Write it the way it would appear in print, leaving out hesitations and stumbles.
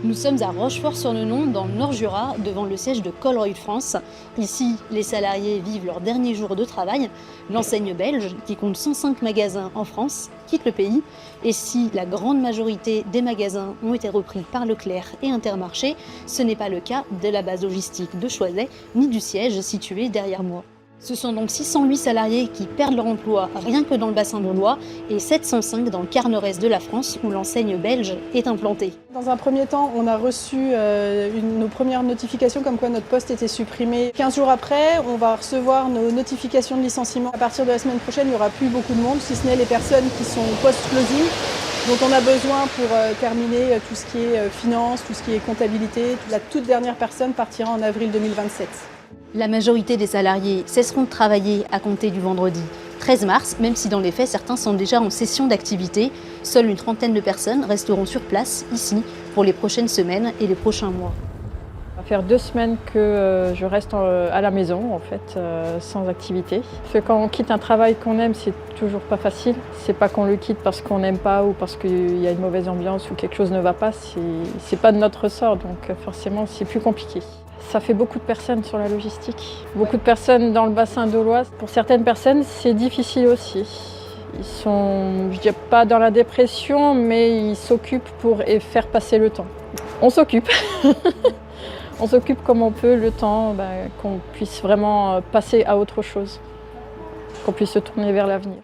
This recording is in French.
Nous sommes à Rochefort-sur-le-Nom, dans le Nord-Jura, devant le siège de Colruyt France. Ici, les salariés vivent leur dernier jour de travail. L'enseigne belge, qui compte 105 magasins en France, quitte le pays. Et si la grande majorité des magasins ont été repris par Leclerc et Intermarché, ce n'est pas le cas de la base logistique de Choiset, ni du siège situé derrière moi. Ce sont donc 608 salariés qui perdent leur emploi rien que dans le bassin dolois et 705 dans le quart nord-est de la France où l'enseigne belge est implantée. Dans un premier temps, on a reçu nos premières notifications comme quoi notre poste était supprimé. 15 jours après, on va recevoir nos notifications de licenciement. À partir de la semaine prochaine, il n'y aura plus beaucoup de monde, si ce n'est les personnes qui sont post-closing, dont on a besoin pour terminer tout ce qui est finance, tout ce qui est comptabilité. La toute dernière personne partira en avril 2027. La majorité des salariés cesseront de travailler à compter du vendredi 13 mars, même si dans les faits, certains sont déjà en cessation d'activité. Seule une trentaine de personnes resteront sur place, ici, pour les prochaines semaines et les prochains mois. Ça va faire 2 semaines que je reste à la maison, en fait, sans activité. Parce que quand on quitte un travail qu'on aime, c'est toujours pas facile. C'est pas qu'on le quitte parce qu'on n'aime pas ou parce qu'il y a une mauvaise ambiance ou quelque chose ne va pas. C'est pas de notre ressort, donc forcément, c'est plus compliqué. Ça fait beaucoup de personnes sur la logistique, beaucoup de personnes dans le bassin dolois. Pour certaines personnes, c'est difficile aussi. Ils sont, je dirais pas dans la dépression, mais ils s'occupent pour faire passer le temps. On s'occupe. On s'occupe comme on peut le temps, qu'on puisse vraiment passer à autre chose, qu'on puisse se tourner vers l'avenir.